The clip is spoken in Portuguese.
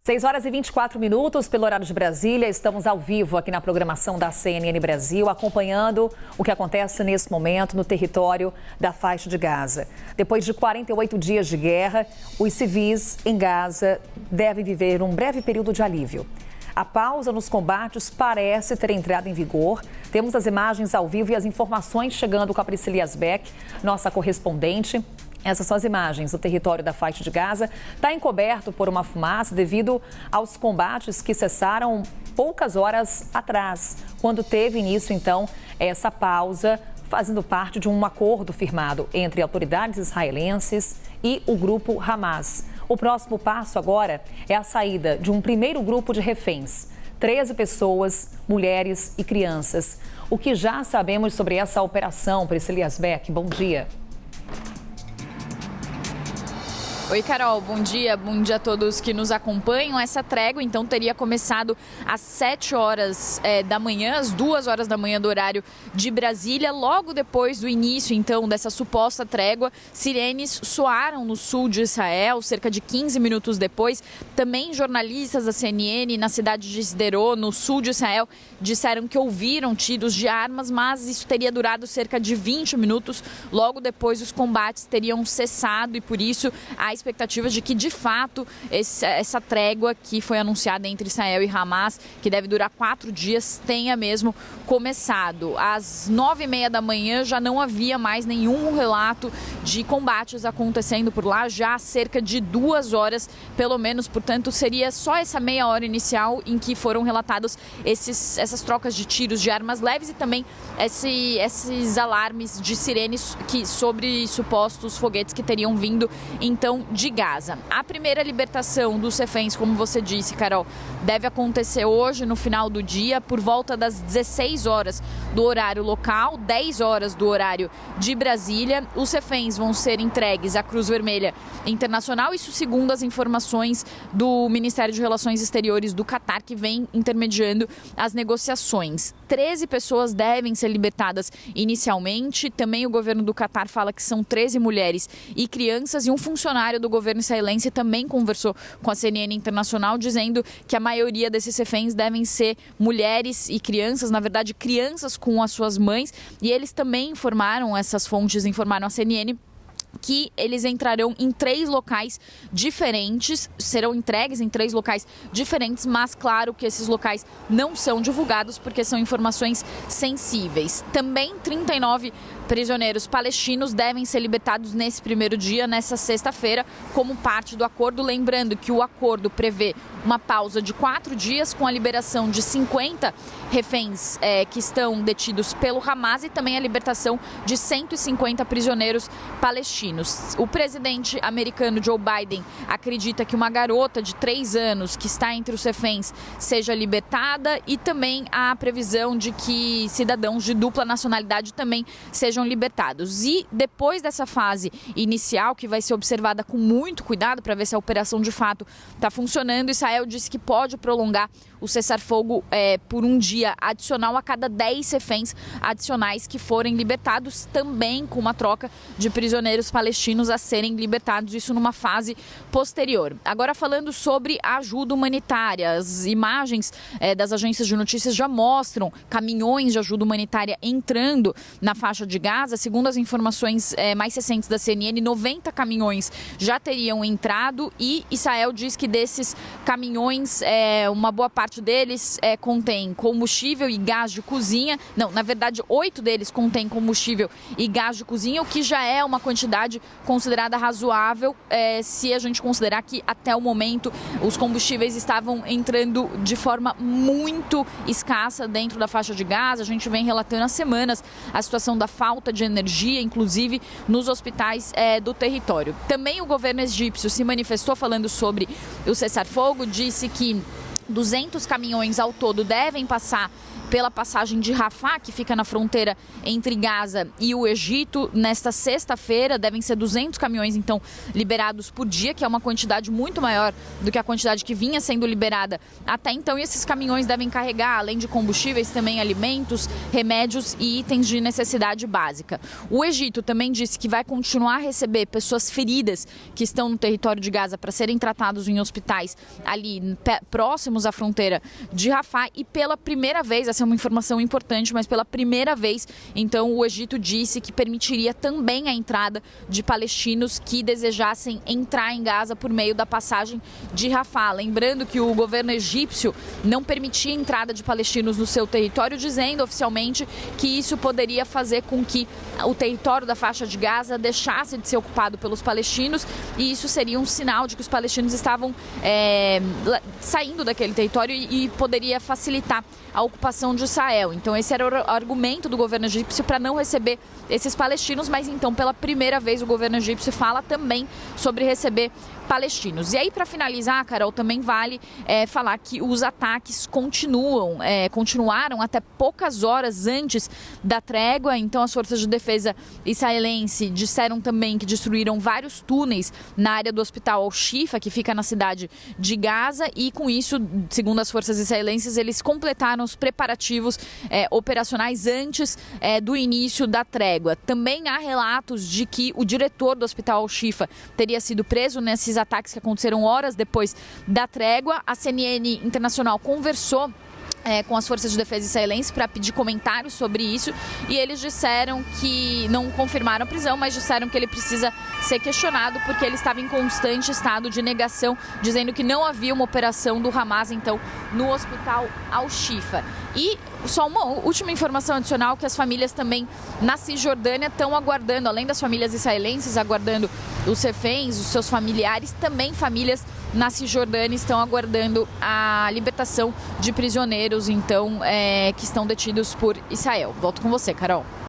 6 horas e 24 minutos pelo horário de Brasília. Estamos ao vivo aqui na programação da CNN Brasil, acompanhando o que acontece nesse momento no território da faixa de Gaza. Depois de 48 dias de guerra, os civis em Gaza devem viver um breve período de alívio. A pausa nos combates parece ter entrado em vigor. Temos as imagens ao vivo e as informações chegando com a Priscila Yazbek, nossa correspondente. Essas são as imagens. O território da faixa de Gaza está encoberto por uma fumaça devido aos combates que cessaram poucas horas atrás, quando teve início, então, essa pausa, fazendo parte de um acordo firmado entre autoridades israelenses e o grupo Hamas. O próximo passo agora é a saída de um primeiro grupo de reféns. 13 pessoas, mulheres e crianças. O que já sabemos sobre essa operação, Priscila Yazbek? Bom dia. Oi, Carol, bom dia a todos que nos acompanham. Essa trégua, então, teria começado às 7 horas da manhã, às 2 horas da manhã do horário de Brasília. Logo depois do início, então, dessa suposta trégua, sirenes soaram no sul de Israel, cerca de 15 minutos depois. Também jornalistas da CNN na cidade de Sderot, no sul de Israel, disseram que ouviram tiros de armas, mas isso teria durado cerca de 20 minutos. Logo depois, os combates teriam cessado e, por isso, a expectativa de que, de fato, essa trégua que foi anunciada entre Israel e Hamas, que deve durar 4 dias, tenha mesmo começado. Às 9h30 da manhã já não havia mais nenhum relato de combates acontecendo por lá, já há cerca de 2 horas, pelo menos. Portanto, seria só essa meia hora inicial em que foram relatados essas trocas de tiros de armas leves e também esses alarmes de sirenes sobre supostos foguetes que teriam vindo, então, de Gaza. A primeira libertação dos reféns, como você disse, Carol, deve acontecer hoje, no final do dia, por volta das 16 horas do horário local, 10 horas do horário de Brasília. Os reféns vão ser entregues à Cruz Vermelha Internacional, isso segundo as informações do Ministério de Relações Exteriores do Catar, que vem intermediando as negociações. 13 pessoas devem ser libertadas inicialmente. Também o governo do Catar fala que são 13 mulheres e crianças, e um funcionário do governo israelense também conversou com a CNN Internacional, dizendo que a maioria desses reféns devem ser mulheres e crianças, na verdade, crianças com as suas mães, e eles também informaram, essas fontes informaram a CNN, que eles entrarão em 3 locais diferentes, serão entregues em 3 locais diferentes, mas claro que esses locais não são divulgados porque são informações sensíveis. Também 39 prisioneiros palestinos devem ser libertados nesse primeiro dia, nessa sexta-feira, como parte do acordo. Lembrando que o acordo prevê uma pausa de 4 dias com a liberação de 50 reféns que estão detidos pelo Hamas e também a libertação de 150 prisioneiros palestinos. O presidente americano Joe Biden acredita que uma garota de 3 anos que está entre os reféns seja libertada, e também há a previsão de que cidadãos de dupla nacionalidade também sejam libertados. E depois dessa fase inicial, que vai ser observada com muito cuidado para ver se a operação de fato está funcionando, Israel disse que pode prolongar o cessar-fogo por um dia adicional a cada 10 reféns adicionais que forem libertados, também com uma troca de prisioneiros palestinos a serem libertados, isso numa fase posterior. Agora, falando sobre a ajuda humanitária, as imagens das agências de notícias já mostram caminhões de ajuda humanitária entrando na faixa de Gaza. Segundo as informações mais recentes da CNN, 90 caminhões já teriam entrado, e Israel diz que desses caminhões, uma boa parte deles contém combustível e gás de cozinha. Não, na verdade, 8 deles contêm combustível e gás de cozinha, o que já é uma quantidade considerada razoável, se a gente considerar que até o momento os combustíveis estavam entrando de forma muito escassa dentro da faixa de Gaza. A gente vem relatando há semanas a situação da falta de energia, inclusive nos hospitais do território. Também o governo egípcio se manifestou falando sobre o cessar-fogo, disse que 200 caminhões ao todo devem passar pela passagem de Rafah, que fica na fronteira entre Gaza e o Egito. Nesta sexta-feira devem ser 200 caminhões, então, liberados por dia, que é uma quantidade muito maior do que a quantidade que vinha sendo liberada até então. E esses caminhões devem carregar, além de combustíveis, também alimentos, remédios e itens de necessidade básica. O Egito também disse que vai continuar a receber pessoas feridas que estão no território de Gaza para serem tratados em hospitais ali próximos à fronteira de Rafah. E pela primeira vez, essa é uma informação importante, mas pela primeira vez, então, o Egito disse que permitiria também a entrada de palestinos que desejassem entrar em Gaza por meio da passagem de Rafah. Lembrando que o governo egípcio não permitia a entrada de palestinos no seu território, dizendo oficialmente que isso poderia fazer com que o território da faixa de Gaza deixasse de ser ocupado pelos palestinos, e isso seria um sinal de que os palestinos estavam saindo daquele território e poderia facilitar a ocupação de Israel. Então esse era o argumento do governo egípcio para não receber esses palestinos, mas então pela primeira vez o governo egípcio fala também sobre receber palestinos. E aí, para finalizar, Carol, também vale falar que os ataques continuaram até poucas horas antes da trégua. Então as forças de defesa israelense disseram também que destruíram vários túneis na área do hospital Al-Shifa, que fica na cidade de Gaza, e com isso, segundo as forças israelenses, eles completaram os preparativos operacionais antes do início da trégua. Também há relatos de que o diretor do hospital Al-Shifa teria sido preso nesses ataques que aconteceram horas depois da trégua. A CNN Internacional conversou com as forças de defesa israelenses para pedir comentários sobre isso, e eles disseram que não confirmaram a prisão, mas disseram que ele precisa ser questionado porque ele estava em constante estado de negação, dizendo que não havia uma operação do Hamas, então, no hospital Al-Shifa. E só uma última informação adicional, que as famílias também na Cisjordânia estão aguardando, além das famílias israelenses aguardando os reféns, os seus familiares, também famílias na Cisjordânia estão aguardando a libertação de prisioneiros, então, que estão detidos por Israel. Volto com você, Carol.